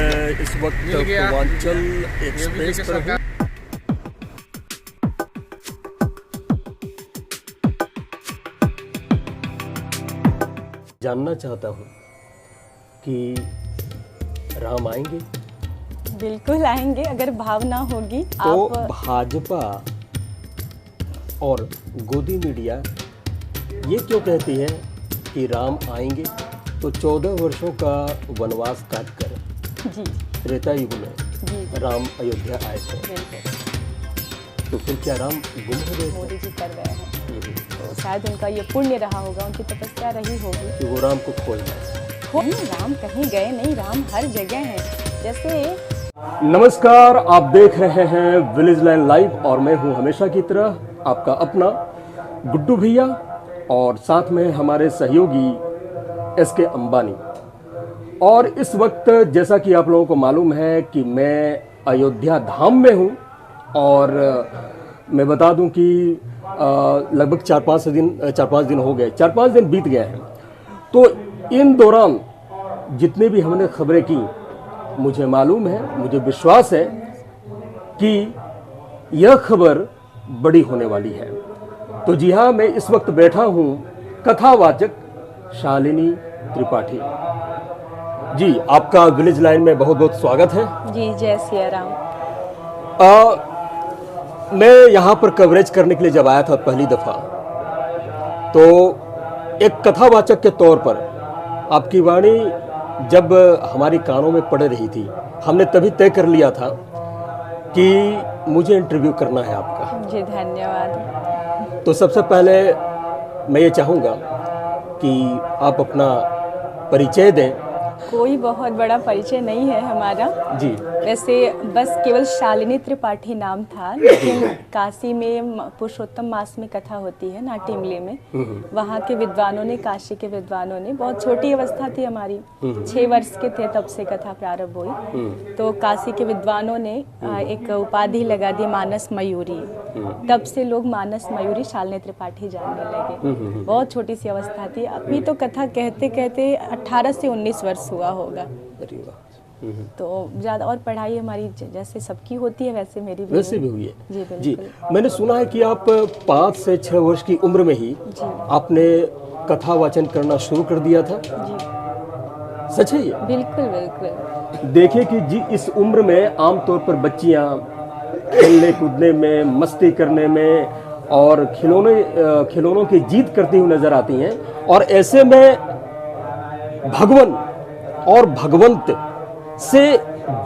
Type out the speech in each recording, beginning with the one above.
मैं इस वक्त पूर्वांचल एक्सप्रेस पर हूँ। जानना चाहता हूँ कि राम आएंगे? बिल्कुल आएंगे, अगर भावना होगी। तो आप भाजपा और गोदी मीडिया ये क्यों कहती है कि राम आएंगे? तो 14 वर्षों का वनवास काटकर जी त्रेता युग में जी राम अयोध्या आए थे, बिल्कुल तो फिर क्या राम गुम हो गए थे? मोदी जी कर रहे हैं, तो शायद उनका ये पुण्य रहा होगा, उनकी तपस्या रही होगी। कि वो राम को खोजना। नहीं, राम कहीं गए नहीं, राम हर जगह है। जैसे नमस्कार, आप देख रहे हैं विलेज लाइन लाइव और मैं हूं हमेशा की तरह आपका अपना गुड्डू भैया और साथ में हमारे सहयोगी एस के अंबानी। और इस वक्त जैसा कि आप लोगों को मालूम है कि मैं अयोध्या धाम में हूं और मैं बता दूं कि लगभग 4-5 दिन हो गए, 4-5 दिन बीत गए हैं। तो इन दौरान जितने भी हमने खबरें की, मुझे मालूम है, मुझे विश्वास है कि यह खबर बड़ी होने वाली है। तो जी हाँ, मैं इस वक्त बैठा हूँ कथावाचक शालिनी त्रिपाठी जी। आपका विलेज लाइन में बहुत बहुत स्वागत है जी, जय सिया राम। मैं यहाँ पर कवरेज करने के लिए जब आया था पहली दफ़ा, तो एक कथावाचक के तौर पर आपकी वाणी जब हमारी कानों में पड़ रही थी, हमने तभी तय कर लिया था कि मुझे इंटरव्यू करना है आपका। जी धन्यवाद। तो सबसे पहले मैं ये चाहूँगा कि आप अपना परिचय दें। कोई बहुत बड़ा परिचय नहीं है हमारा जी वैसे, बस केवल शालिनी त्रिपाठी नाम था, लेकिन काशी में पुरुषोत्तम मास में कथा होती है नाट्यमले में। वहाँ के विद्वानों ने, काशी के विद्वानों ने, बहुत छोटी अवस्था थी हमारी, 6 वर्ष के थे तब से कथा प्रारंभ हुई। तो काशी के विद्वानों ने एक उपाधि लगा दी, मानस मयूरी। तब से लोग मानस मयूरी शालिनी त्रिपाठी जानने लगे। बहुत छोटी सी अवस्था थी। अभी तो कथा कहते कहते 18 से 19 वर्ष हुआ होगा। तो ज़्यादा, और पढ़ाई हमारी जैसे सबकी होती है वैसे मेरी भी वैसे भी हुई है जी। जी। बिल्कुल। मैंने सुना है कि आप 5 से 6 वर्ष की उम्र में ही आपने कथा वाचन करना शुरू कर दिया था। जी सच है ये? बिल्कुल बिल्कुल। देखिए कि जी इस उम्र में आमतौर पर बच्चियां खेलने कूदने में, मस्ती करने में और खिलौनों की जीत करती हुई नजर आती हैं, और ऐसे में भगवान और भगवंत से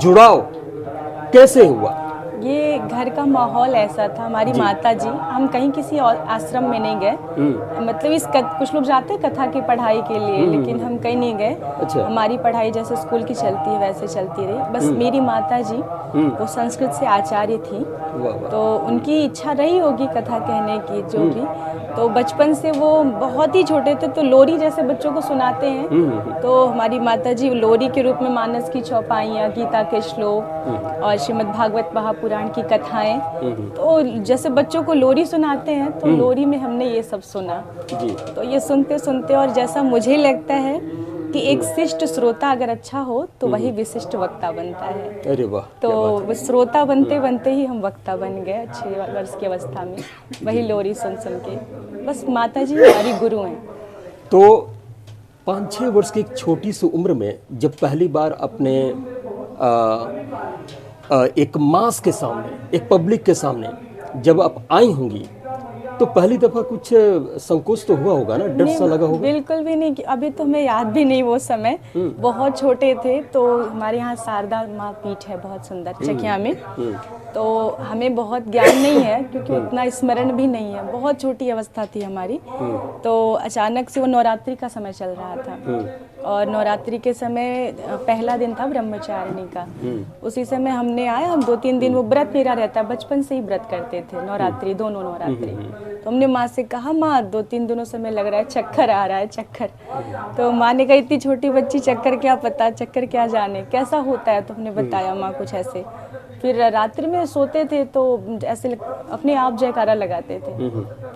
जुड़ाव कैसे हुआ? ये घर का माहौल ऐसा था। हमारी माता जी, हम कहीं किसी और आश्रम में नहीं गए, मतलब कुछ लोग जाते हैं कथा की पढ़ाई के लिए, लेकिन हम कहीं नहीं गए। अच्छा। हमारी पढ़ाई जैसे स्कूल की चलती है वैसे चलती रही। बस मेरी माता जी वो संस्कृत से आचार्य थी, तो उनकी इच्छा रही होगी कथा कहने की, जो भी। तो बचपन से वो बहुत ही छोटे थे तो लोरी जैसे बच्चों को सुनाते हैं, तो हमारी माता जी लोरी के रूप में मानस की चौपाइयाँ, गीता के श्लोक और श्रीमद् भागवत महापुराण की कथाएं, तो जैसे बच्चों को लोरी सुनाते हैं, तो लोरी में हमने ये सब सुना जी। तो ये सुनते सुनते, और जैसा मुझे लगता है कि एक शिष्ट श्रोता अगर अच्छा हो तो वही विशिष्ट वक्ता बनता है। अरे वाह। तो श्रोता बनते बनते ही हम वक्ता बन गए 6 वर्ष की अवस्था में, वही लोरी सुन सुन के। बस माता जी हमारी गुरु हैं। तो 5-6 वर्ष की एक छोटी सी उम्र में जब पहली बार अपने एक मास के सामने, एक पब्लिक के सामने जब आप आई होंगी, तो पहली दफा कुछ संकोच तो हुआ होगा ना, डर सा लगा होगा? बिल्कुल भी नहीं। अभी तो हमें याद भी नहीं वो समय, बहुत छोटे थे। तो हमारे यहाँ शारदा माँ पीठ है बहुत सुंदर चकिया में, तो हमें बहुत ज्ञान नहीं है क्योंकि उतना स्मरण भी नहीं है, बहुत छोटी अवस्था थी हमारी। तो अचानक से वो नवरात्रि का समय चल रहा था, और नवरात्रि के समय पहला दिन था ब्रह्मचारिणी का। उसी समय हमने आया, हम 2-3 दिन, वो व्रत मेरा रहता है, बचपन से ही व्रत करते थे नवरात्रि, दोनों नवरात्रि। तो हमने माँ से कहा, माँ 2-3 दिनों से हमें लग रहा है चक्कर आ रहा है, चक्कर। तो माँ ने कहा, इतनी छोटी बच्ची, चक्कर क्या पता, चक्कर क्या जाने कैसा होता है। तो हमने बताया माँ कुछ ऐसे। फिर रात्रि में सोते थे तो ऐसे अपने आप जयकारा लगाते थे।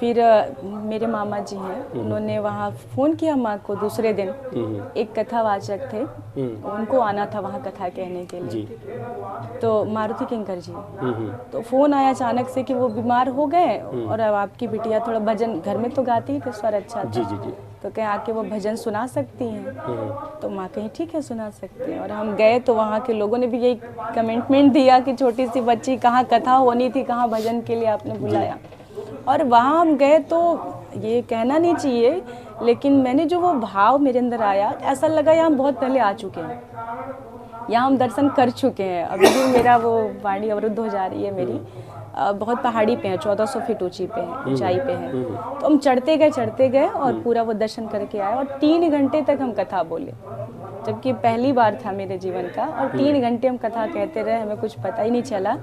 फिर मेरे मामा जी हैं, उन्होंने वहाँ फ़ोन किया माँ को दूसरे दिन। एक कथावाचक थे, उनको आना था वहाँ कथा कहने के लिए, तो मारुति किंकर जी। तो फ़ोन आया अचानक से कि वो बीमार हो गए और अब आपकी बिटिया थोड़ा भजन घर में तो गाती ही, तो स्वर अच्छा था, तो कहीं आके वो भजन सुना सकती हैं। तो माँ कहीं ठीक है सुना सकते हैं। और हम गए तो वहाँ के लोगों ने भी यही कमेंटमेंट दिया कि छोटी सी बच्ची, कहाँ कथा होनी थी, कहाँ भजन के लिए आपने बुलाया। और वहाँ हम गए तो ये कहना नहीं चाहिए, लेकिन मैंने जो वो भाव मेरे अंदर आया, ऐसा लगा यहाँ हम बहुत पहले आ चुके हैं, यहाँ हम दर्शन कर चुके हैं। अभी भी मेरा वो वाणी अवरुद्ध हो जा रही है मेरी। बहुत पहाड़ी पे है, 1400 फीट ऊंची पे है, ऊंचाई पे है। तो हम चढ़ते गए और पूरा वो दर्शन करके आए। और 3 घंटे तक हम कथा बोले, जबकि पहली बार था मेरे जीवन का। और 3 घंटे हम कथा कहते रहे, हमें कुछ पता ही नहीं चला।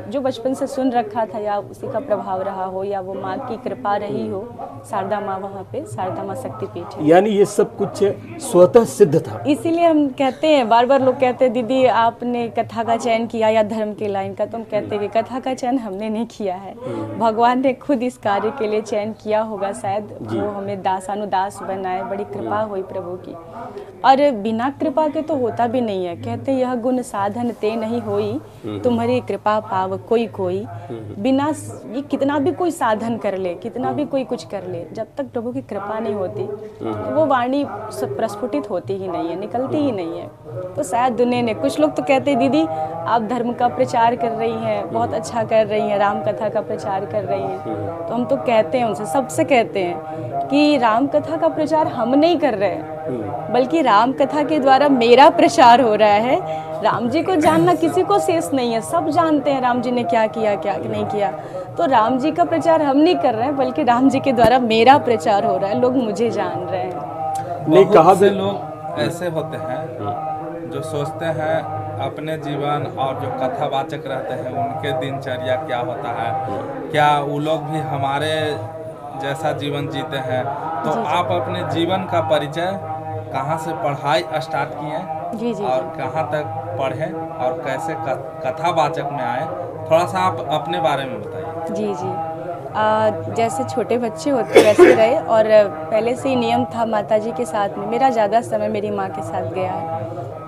जो बचपन से सुन रखा था, या उसी का प्रभाव रहा हो, या वो माँ की कृपा रही हो, शारदा माँ वहाँ पे, शारदा माँ शक्तिपीठ है। यानी ये सब कुछ स्वतः सिद्ध था। इसीलिए हम कहते हैं, बार बार लोग कहते हैं दीदी आपने कथा का चयन किया या धर्म की लाइन का, तो हम कहते हैं कि कथा का चयन हमने नहीं किया है, भगवान ने खुद इस कार्य के लिए चयन किया होगा शायद। वो हमें दासानुदास बनाए, बड़ी कृपा हुई प्रभु की। और बिना कृपा के तो होता भी नहीं है। कहते यह गुण साधन ते नहीं होई, तुम्हारी कृपा पाव कोई कोई। बिना ये कितना भी कोई साधन कर ले, कितना भी कोई कुछ कर ले, जब तक प्रभु की कृपा नहीं होती तो वो वाणी प्रस्फुटित होती ही नहीं है, निकलती ही नहीं है। तो शायद दुनिया ने, कुछ लोग तो कहते हैं दीदी आप धर्म का प्रचार कर रही हैं, बहुत अच्छा कर रही हैं, राम कथा का प्रचार कर रही हैं। तो हम तो कहते हैं, उनसे सबसे कहते हैं कि राम कथा का प्रचार हम नहीं कर रहे हैं, बल्कि राम कथा के द्वारा मेरा प्रचार हो रहा है। राम जी को जानना किसी को शेष नहीं है, सब जानते हैं राम जी ने क्या किया क्या नहीं किया। तो राम जी का प्रचार हम नहीं कर रहे हैं, बल्कि राम जी के द्वारा मेरा प्रचार हो रहा है, लोग मुझे जान रहे हैं। नहीं कहा से लोग ऐसे होते हैं जो सोचते हैं अपने जीवन और जो कथावाचक रहते हैं उनके दिनचर्या क्या होता है, क्या वो लोग भी हमारे जैसा जीवन जीते हैं। तो आप अपने जीवन का परिचय, कहाँ से पढ़ाई स्टार्ट किए जी और कहाँ तक पढ़े और कैसे कथावाचक में आए, थोड़ा सा आप अपने बारे में बताइए। जी जैसे छोटे बच्चे होते वैसे रहे, और पहले से ही नियम था माताजी के साथ में। मेरा ज़्यादा समय मेरी माँ के साथ गया है,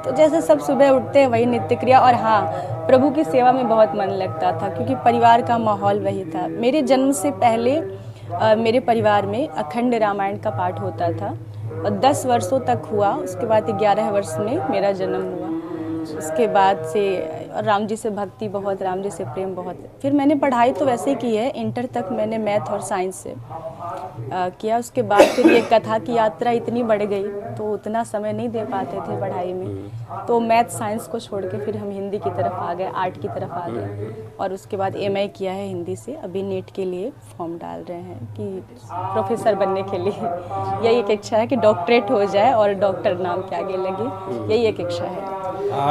तो जैसे सब सुबह उठते हैं वही नित्य क्रिया। और हाँ, प्रभु की सेवा में बहुत मन लगता था, क्योंकि परिवार का माहौल वही था। मेरे जन्म से पहले मेरे परिवार में अखंड रामायण का पाठ होता था, और 10 वर्षों तक हुआ। उसके बाद 11 वर्ष में मेरा जन्म हुआ। उसके बाद से राम जी से भक्ति बहुत, राम जी से प्रेम बहुत। फिर मैंने पढ़ाई तो वैसे की है, इंटर तक मैंने मैथ और साइंस से किया। उसके बाद फिर ये कथा की यात्रा इतनी बढ़ गई, तो उतना समय नहीं दे पाते थे पढ़ाई में, तो मैथ साइंस को छोड़ के फिर हम हिंदी की तरफ आ गए, आर्ट की तरफ आ गए। और उसके बाद MA किया है हिंदी से। अभी नेट के लिए फॉर्म डाल रहे हैं कि प्रोफेसर बनने के लिए। यही एक इच्छा है कि डॉक्टरेट हो जाए और डॉक्टर नाम के आगे लगे, यही एक इच्छा है।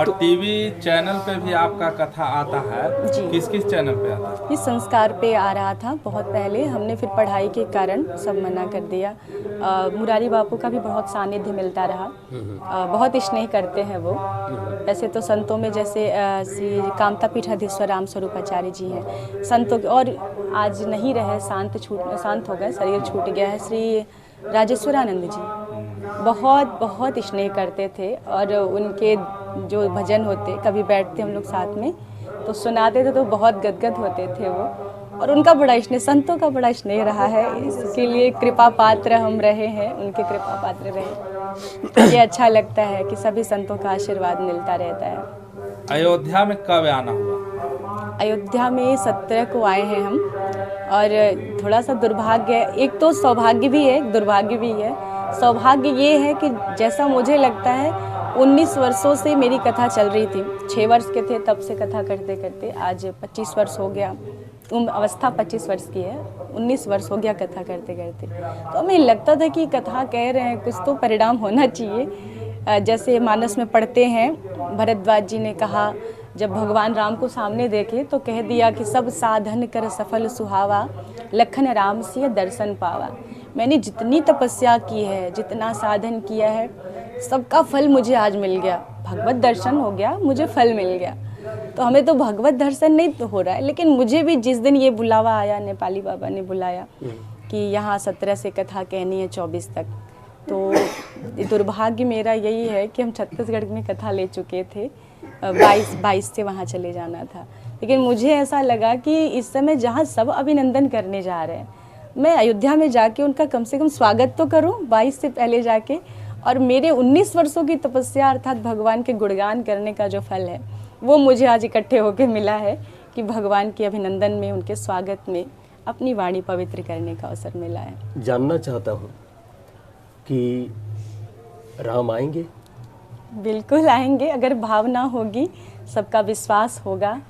टीवी चैनल पे भी आपका कथा आता है जी। किस किस चैनल पे आता है? ये संस्कार पे आ रहा था बहुत पहले, हमने फिर पढ़ाई के कारण सब मना कर दिया। मुरारी बापू का भी बहुत सानिध्य मिलता रहा, बहुत स्नेह करते हैं वो। वैसे तो संतों में जैसे श्री कामता पीठाधीश्वर राम स्वरूप आचार्य जी हैं संतों के, और आज नहीं रहे, शांत हो गए, शरीर छूट गया है, श्री राजेश्वरानंद जी बहुत स्नेह करते थे। और उनके जो भजन होते, कभी बैठते हम लोग साथ में तो सुनाते थे, तो बहुत गदगद होते थे वो। और उनका बड़ा स्नेह, संतों का बड़ा स्नेह रहा है, इसके लिए कृपा पात्र हम रहे हैं, उनके कृपा पात्र रहे। ये अच्छा लगता है कि सभी संतों का आशीर्वाद मिलता रहता है। अयोध्या में कब आना हुआ? अयोध्या में 17 को आए हैं हम। और थोड़ा सा दुर्भाग्य, एक तो सौभाग्य भी है, एक दुर्भाग्य भी है। सौभाग्य ये है कि जैसा मुझे लगता है 19 वर्षों से मेरी कथा चल रही थी। 6 वर्ष के थे तब से कथा करते करते आज 25 वर्ष हो गया। अवस्था 25 वर्ष की है, 19 वर्ष हो गया कथा करते करते। तो हमें लगता था कि कथा कह रहे हैं, कुछ तो परिणाम होना चाहिए। जैसे मानस में पढ़ते हैं, भरद्वाज जी ने कहा, जब भगवान राम को सामने देखे तो कह दिया कि सब साधन कर सफल सुहावा, लखन राम से दर्शन पावा। मैंने जितनी तपस्या की है, जितना साधन किया है, सबका फल मुझे आज मिल गया। भगवत दर्शन हो गया, मुझे फल मिल गया। तो हमें तो भगवत दर्शन नहीं तो हो रहा है, लेकिन मुझे भी जिस दिन ये बुलावा आया, नेपाली बाबा ने बुलाया कि यहाँ 17 से कथा कहनी है 24 तक। तो दुर्भाग्य मेरा यही है कि हम छत्तीसगढ़ में कथा ले चुके थे, 22 से वहाँ चले जाना था। लेकिन मुझे ऐसा लगा कि इस समय जहाँ सब अभिनंदन करने जा रहे हैं, मैं अयोध्या में जाके उनका कम से कम स्वागत तो करूं 22 से पहले जाके, और मेरे 19 वर्षों की तपस्या अर्थात भगवान के गुणगान करने का जो फल है वो मुझे आज इकट्ठे होकर मिला है कि भगवान के अभिनंदन में, उनके स्वागत में अपनी वाणी पवित्र करने का अवसर मिला है। जानना चाहता हूँ कि राम आएंगे? बिल्कुल आएंगे, अगर भावना होगी, सबका विश्वास होगा,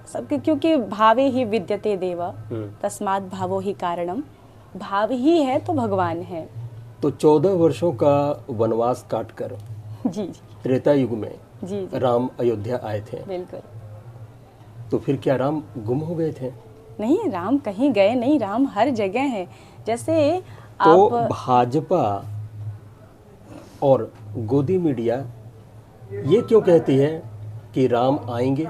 सबके, क्योंकि भावे ही विद्यते देव, तस्मात् भावो ही कारणम, भाव ही है तो भगवान है। तो 14 वर्षों का वनवास काटकर जी त्रेता युग में जी जी राम अयोध्या आए थे, बिल्कुल। तो फिर क्या राम गुम हो गए थे? नहीं, राम कहीं गए नहीं, राम हर जगह है। जैसे तो आप भाजपा और गोदी मीडिया ये क्यों कहती है कि राम आएंगे?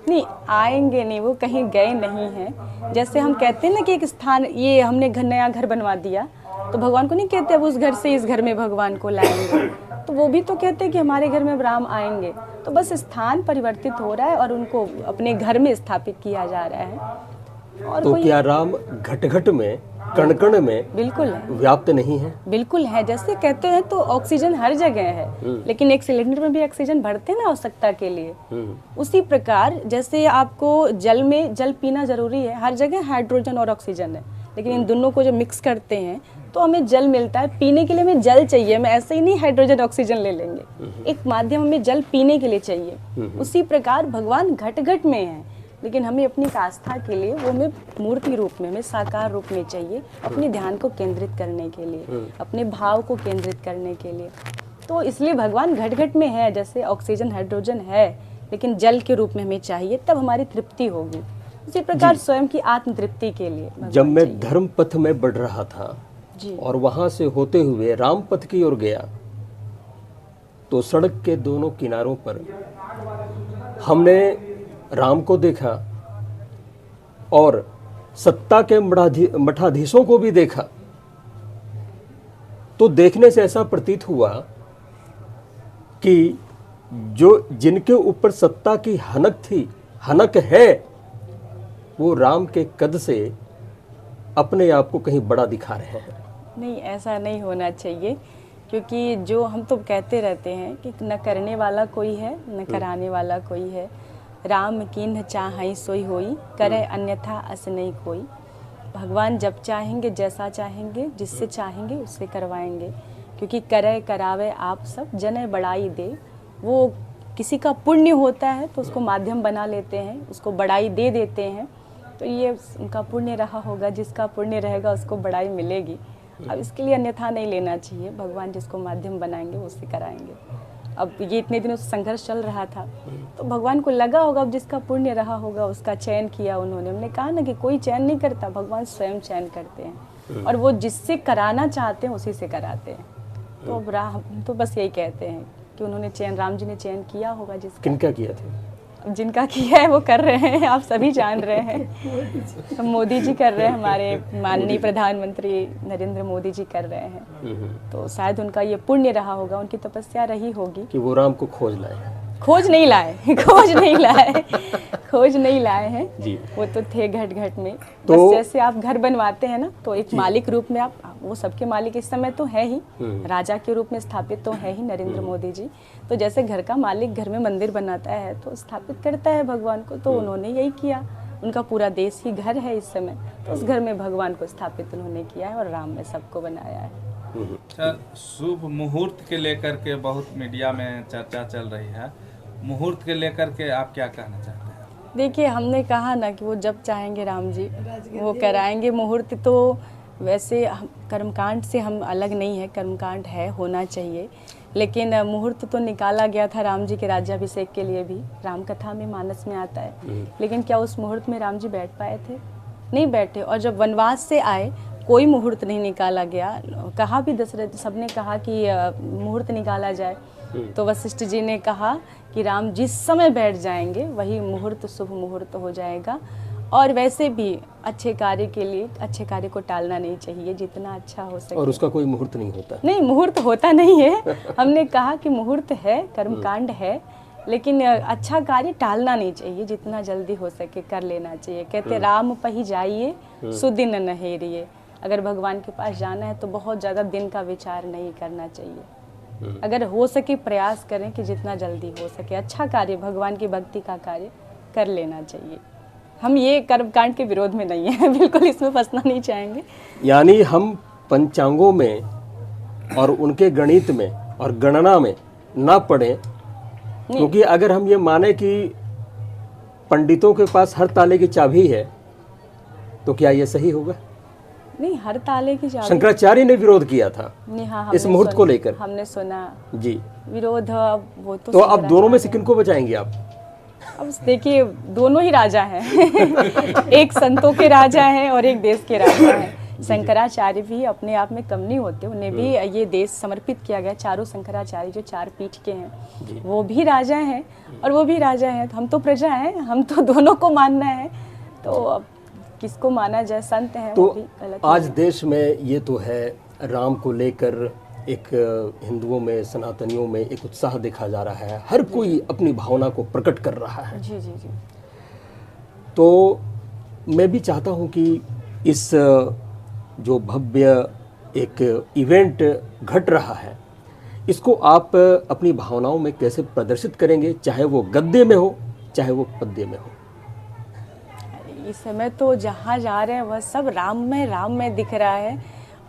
नहीं आएंगे नहीं, वो कहीं गए नहीं हैं। जैसे हम कहते हैं ना कि एक स्थान, ये हमने नया घर बनवा दिया, तो भगवान को नहीं कहते अब उस घर से इस घर में भगवान को लाएंगे, तो वो भी तो कहते हैं कि हमारे घर में अब राम आएंगे। तो बस स्थान परिवर्तित हो रहा है और उनको अपने घर में स्थापित किया जा रहा है। और तो क्या राम घट घट में, कण कण में बिल्कुल है, व्याप्त नहीं है? बिल्कुल है। जैसे कहते हैं तो ऑक्सीजन हर जगह है, लेकिन एक सिलेंडर में भी ऑक्सीजन भरते हैं ना आवश्यकता के लिए। उसी प्रकार जैसे आपको जल में जल पीना जरूरी है, हर जगह हाइड्रोजन और ऑक्सीजन है, लेकिन इन दोनों को जब मिक्स करते हैं तो हमें जल मिलता है। पीने के लिए हमें जल चाहिए, मैं ऐसे ही नहीं हाइड्रोजन ऑक्सीजन ले लेंगे, एक माध्यम हमें जल पीने के लिए चाहिए। उसी प्रकार भगवान घट घट में है, लेकिन हमें अपनी आस्था के लिए वो हमें मूर्ति रूप में, हमें साकार रूप में चाहिए, अपने ध्यान को केंद्रित करने के लिए, अपने भाव को केंद्रित करने के लिए। तो इसलिए भगवान घट घट में है। जैसे ऑक्सीजन हाइड्रोजन है, लेकिन जल के रूप में हमें चाहिए, तब हमारी तृप्ति होगी। उसी प्रकार स्वयं की आत्म तृप्ति के लिए जब मैं धर्म पथ में बढ़ रहा था जी, और वहां से होते हुए राम पथ की ओर गया, तो सड़क के दोनों किनारों पर हमने राम को देखा और सत्ता के मठाधीशों को भी देखा। तो देखने से ऐसा प्रतीत हुआ कि जो जिनके ऊपर सत्ता की हनक थी, हनक है, वो राम के कद से अपने आप को कहीं बड़ा दिखा रहे हैं। नहीं, ऐसा नहीं होना चाहिए, क्योंकि जो हम तो कहते रहते हैं कि न करने वाला कोई है न कराने वाला कोई है। राम कीन्ह चाहई सोई होई, करे अन्यथा अस नहीं कोई। भगवान जब चाहेंगे, जैसा चाहेंगे, जिससे चाहेंगे उससे करवाएंगे, क्योंकि करे करावे आप सब, जने बड़ाई दे। वो किसी का पुण्य होता है तो उसको माध्यम बना लेते हैं, उसको बड़ाई दे देते हैं। तो ये उनका पुण्य रहा होगा, जिसका पुण्य रहेगा उसको बड़ाई मिलेगी। अब इसके लिए अन्यथा नहीं लेना चाहिए, भगवान जिसको माध्यम बनाएंगे उससे कराएंगे। अब ये इतने दिनों से संघर्ष चल रहा था, तो भगवान को लगा होगा अब जिसका पुण्य रहा होगा उसका चयन किया उन्होंने। हमने कहा ना कि कोई चयन नहीं करता, भगवान स्वयं चयन करते हैं, और वो जिससे कराना चाहते हैं उसी से कराते हैं। तो अब हम तो बस यही कहते हैं कि उन्होंने चयन, राम जी ने चयन किया होगा जिसका। किनका किया था? जिनका किया है वो कर रहे हैं, आप सभी जान रहे हैं। तो मोदी जी कर रहे हैं, हमारे माननीय प्रधानमंत्री नरेंद्र मोदी जी कर रहे हैं। तो शायद उनका ये पुण्य रहा होगा, उनकी तपस्या रही होगी कि वो राम को खोज लाए। खोज नहीं लाए, खोज नहीं लाए, खोज नहीं लाए हैं जी। वो तो थे घट घट में। तो बस जैसे आप घर बनवाते हैं ना, तो एक मालिक रूप में आप, वो सबके मालिक इस समय तो है ही, राजा के रूप में स्थापित तो है ही नरेंद्र मोदी जी। तो जैसे घर का मालिक घर में मंदिर बनाता है तो स्थापित करता है भगवान को, तो उन्होंने यही किया। उनका पूरा देश ही घर है इस समय, तो उस घर में भगवान को स्थापित उन्होंने किया है और राम में सबको बनाया है। अच्छा, शुभ मुहूर्त के लेकर के बहुत मीडिया में चर्चा चल रही है, मुहूर्त के लेकर के आप क्या कहना चाहते हैं? देखिए, हमने कहा ना कि वो जब चाहेंगे राम जी वो कराएंगे। मुहूर्त तो वैसे कर्मकांड से हम अलग नहीं है, कर्मकांड है, होना चाहिए, लेकिन मुहूर्त तो निकाला गया था राम जी के राज्याभिषेक के लिए भी, राम कथा में मानस में आता है। लेकिन क्या उस मुहूर्त में राम जी बैठ पाए थे? नहीं बैठे। और जब वनवास से आए कोई मुहूर्त नहीं निकाला गया। कहा भी दशरथ, सबने कहा कि मुहूर्त निकाला जाए, तो वशिष्ठ जी ने कहा कि राम जिस समय बैठ जाएंगे वही मुहूर्त शुभ मुहूर्त हो जाएगा। और वैसे भी अच्छे कार्य के लिए अच्छे कार्य को टालना नहीं चाहिए, जितना अच्छा हो सके। और उसका कोई मुहूर्त नहीं होता? नहीं, मुहूर्त होता नहीं है। हमने कहा कि मुहूर्त है, कर्मकांड है, लेकिन अच्छा कार्य टालना नहीं चाहिए, जितना जल्दी हो सके कर लेना चाहिए। कहते राम पही जाइए सुदिन न हेरिए। अगर भगवान के पास जाना है तो बहुत ज़्यादा दिन का विचार नहीं करना चाहिए। अगर हो सके प्रयास करें कि जितना जल्दी हो सके अच्छा कार्य, भगवान की भक्ति का कार्य कर लेना चाहिए। हम ये कर्मकांड के विरोध में नहीं है, बिल्कुल इसमें फंसना नहीं चाहेंगे। यानी हम पंचांगों में और उनके गणित में और गणना में ना पड़े, क्योंकि अगर हम ये माने कि पंडितों के पास हर ताले की चाबी है तो क्या ये सही होगा? नहीं, हर ताले की चाबी। शंकराचार्य ने विरोध किया था नहीं, हाँ, इस मुहूर्त को लेकर। हमने सुना जी। विरोध। वो तो अब दोनों में से किनको बचाएंगे आप? अब देखिए, दोनों ही राजा हैं। एक संतों के राजा हैं और एक देश के राजा हैं। शंकराचार्य भी अपने आप में कम नहीं होते, उन्हें भी ये देश समर्पित किया गया। चारों शंकराचार्य जो 4 पीठ के हैं वो भी राजा हैं और वो भी राजा हैं। तो हम तो प्रजा हैं, हम तो दोनों को मानना है। तो अब किसको माना जाए, संत हैं तो वो भी अलग। आज देश में ये तो है, राम को लेकर एक हिंदुओं में, सनातनियों में एक उत्साह देखा जा रहा है, हर कोई अपनी भावना को प्रकट कर रहा है। जी जी जी। तो मैं भी चाहता हूँ कि इस जो भव्य एक इवेंट घट रहा है, इसको आप अपनी भावनाओं में कैसे प्रदर्शित करेंगे, चाहे वो गद्य में हो चाहे वो पद्य में हो? इस समय तो जहाँ जा रहे हैं वह सब राम में दिख रहा है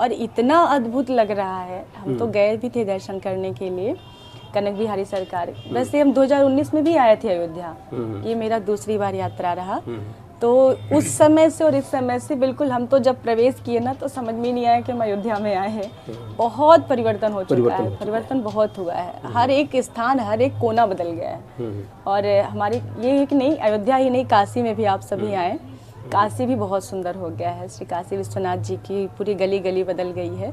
और इतना अद्भुत लग रहा है। हम तो गए भी थे दर्शन करने के लिए, कनक बिहारी सरकार। वैसे हम 2019 में भी आए थे अयोध्या, ये मेरा दूसरी बार यात्रा रहा। तो उस समय से और इस समय से बिल्कुल, हम तो जब प्रवेश किए ना तो समझ में नहीं आया कि हम अयोध्या में आए हैं। बहुत परिवर्तन हो चुका है, परिवर्तन बहुत हुआ है। हर एक स्थान, हर एक कोना बदल गया है। और हमारे ये है कि नहीं, अयोध्या ही नहीं, काशी में भी आप सभी आए। काशी भी बहुत सुंदर हो गया है, श्री काशी विश्वनाथ जी की पूरी गली गली बदल गई है।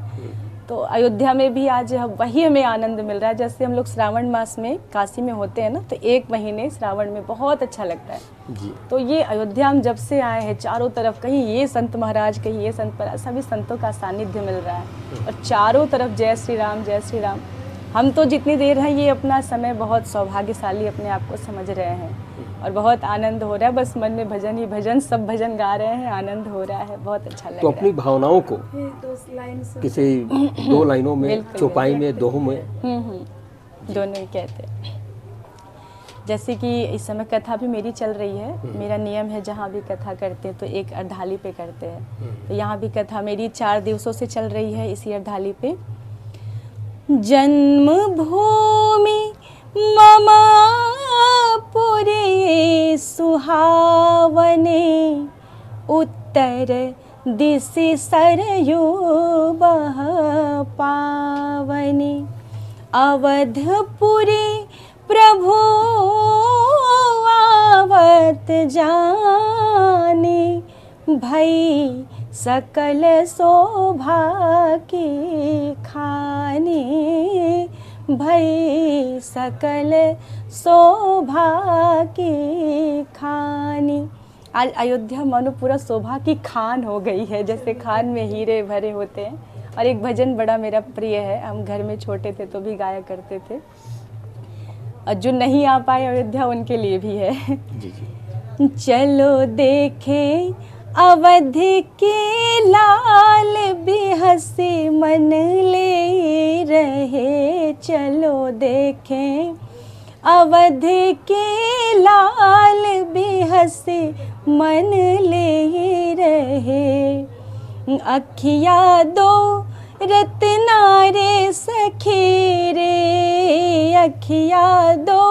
तो अयोध्या में भी आज वही हमें आनंद मिल रहा है। जैसे हम लोग श्रावण मास में काशी में होते हैं ना, तो 1 महीने श्रावण में बहुत अच्छा लगता है जी। तो ये अयोध्या हम जब से आए हैं, चारों तरफ कहीं ये संत महाराज, कहीं ये संत महाराज, सभी संतों का सानिध्य मिल रहा है और चारों तरफ जय श्री राम, जय श्री राम। हम तो जितनी देर है ये अपना समय बहुत सौभाग्यशाली अपने आप को समझ रहे हैं और बहुत आनंद हो रहा है। बस मन में भजन ही भजन, सब भजन गा रहे हैं, आनंद हो रहा है, बहुत अच्छा लग तो रहा है। अपनी भावनाओं को किसी 2 लाइनों में, चौपाई में, दोहों में दोनों ही कहते हैं। जैसे कि इस समय कथा भी मेरी चल रही है। मेरा नियम है जहाँ भी कथा करते हैं तो एक अर्धाली पे करते हैं। तो यहाँ भी कथा मेरी 4 दिवसों से चल रही है इसी अर्धाली पे। जन्मभूमि मम पुरे सुहावने, उत्तर दिशि सरयू बह पावने। अवधपुरी प्रभु आवत जाने, भई सकल शोभा की खाने, भई सकल शोभा की खानी। आज अयोध्या मानो पूरा शोभा की खान हो गई है, जैसे खान में हीरे भरे होते हैं। और एक भजन बड़ा मेरा प्रिय है, हम घर में छोटे थे तो भी गाया करते थे, और जो नहीं आ पाए अयोध्या उनके लिए भी है। जी जी। चलो देखें अवध के लाल, बेहसी मन ले रहे। चलो देखें अवध के लाल, बेहसी मन ले रहे। अखिया दो रत्ना रे सखी रे, अखिया दो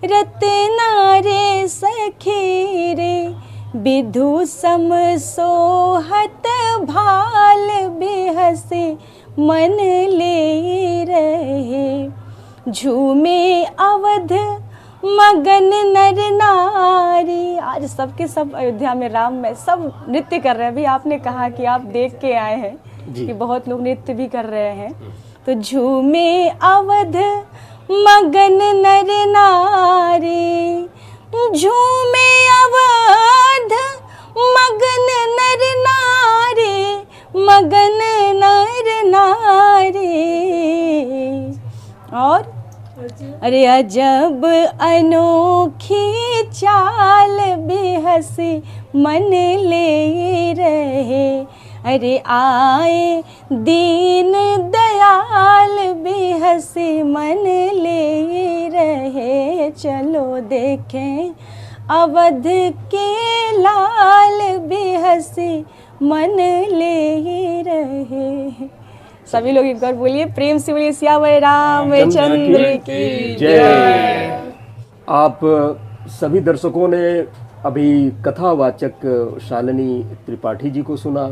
रत्ना रे सखी रे। विधु सम सोहत भाल, बेहसी मन ले रहे। झूमे अवध मगन नर नारी। आज सबके सब अयोध्या में, राम में सब नृत्य कर रहे हैं। अभी आपने कहा कि आप देख के आए हैं कि बहुत लोग नृत्य भी कर रहे हैं। तो झूमे अवध मगन नर नारी, झूमे अवध मगन नर नारी, मगन नर नारी। और अरे अजब अनोखी चाल बेहसी मन ले रहे, अरे आए दीन दयाल बेहसी मन ले रहे। चलो देखें अवध के लाल बेहसी मन ले रहे। सभी लोग एक बार बोलिए, प्रेम से बोलिए सियावर रामचंद्र की जय। आप सभी दर्शकों ने अभी कथावाचक शालिनी त्रिपाठी जी को सुना।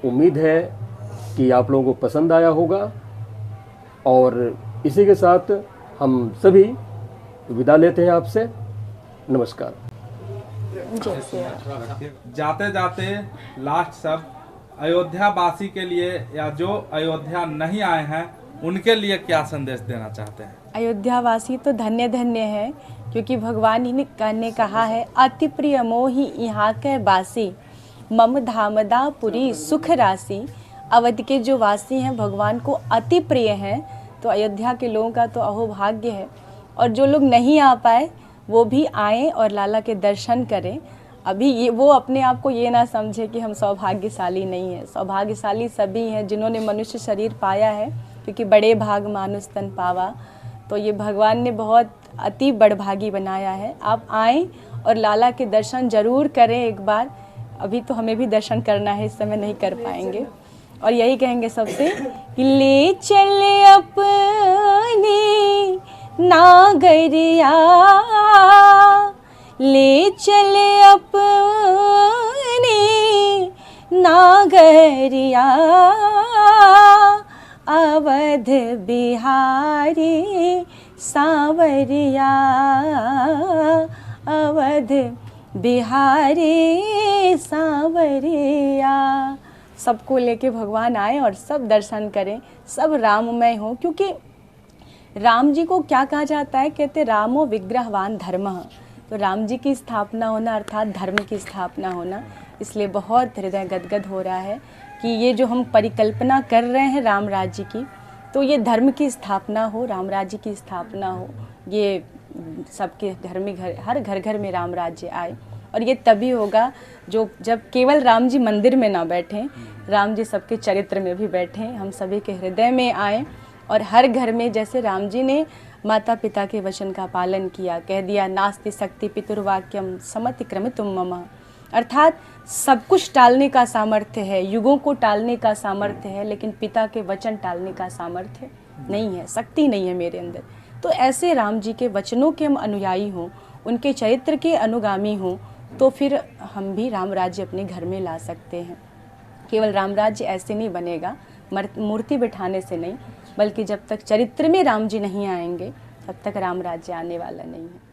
उम्मीद है कि आप लोगों को पसंद आया होगा और इसी के साथ हम सभी विदा लेते हैं आपसे। नमस्कार। जाते जाते लास्ट सब अयोध्या वासी के लिए या जो अयोध्या नहीं आए हैं उनके लिए क्या संदेश देना चाहते हैं? अयोध्या वासी तो धन्य धन्य है, क्योंकि भगवान ही ने कहा है, अति प्रिय मोहि यहाँ के बासी, मम धामदा पुरी सुख राशि। अवध के जो वासी हैं भगवान को अति प्रिय हैं, तो अयोध्या के लोगों का तो अहोभाग्य है। और जो लोग नहीं आ पाए वो भी आएँ और लाला के दर्शन करें। अभी ये वो अपने आप को ये ना समझे कि हम सौभाग्यशाली नहीं हैं। सौभाग्यशाली सभी हैं जिन्होंने मनुष्य शरीर पाया है, क्योंकि बड़े भाग मानुष तन पावा। तो ये भगवान ने बहुत अति बड़भागी बनाया है। आप आएँ और लाला के दर्शन ज़रूर करें एक बार। अभी तो हमें भी दर्शन करना है, इस समय नहीं कर पाएंगे। और यही कहेंगे सबसे कि ले चले अपनी नागरिया, ले चले अपनी नागरिया, अवध बिहारी सांवरिया, अवध बिहारी सांवरिया। सबको लेके भगवान आए और सब दर्शन करें, सब राममय हो। क्योंकि राम जी को क्या कहा जाता है, कहते रामो विग्रहवान धर्मः। तो राम जी की स्थापना होना अर्थात धर्म की स्थापना होना, इसलिए बहुत हृदय गदगद हो रहा है कि ये जो हम परिकल्पना कर रहे हैं राम राज्य की, तो ये धर्म की स्थापना हो, राम राज्य की स्थापना हो। ये सबके घर में हर घर घर में राम राज्य आए। और ये तभी होगा जब केवल राम जी मंदिर में ना बैठें, राम जी सबके चरित्र में भी बैठें, हम सभी के हृदय में आएँ। और हर घर में जैसे राम जी ने माता पिता के वचन का पालन किया, कह दिया नास्ति शक्ति पितुर्वाक्यम समति क्रमितुम मम, अर्थात सब कुछ टालने का सामर्थ्य है, युगों को टालने का सामर्थ्य है, लेकिन पिता के वचन टालने का सामर्थ्य नहीं है, शक्ति नहीं है मेरे अंदर। तो ऐसे राम जी के वचनों के हम अनुयायी हों, उनके चरित्र के अनुगामी हों, तो फिर हम भी राम राज्य अपने घर में ला सकते हैं। केवल राम राज्य ऐसे नहीं बनेगा, मूर्ति बिठाने से नहीं, बल्कि जब तक चरित्र में राम जी नहीं आएंगे तब तक राम राज्य आने वाला नहीं है।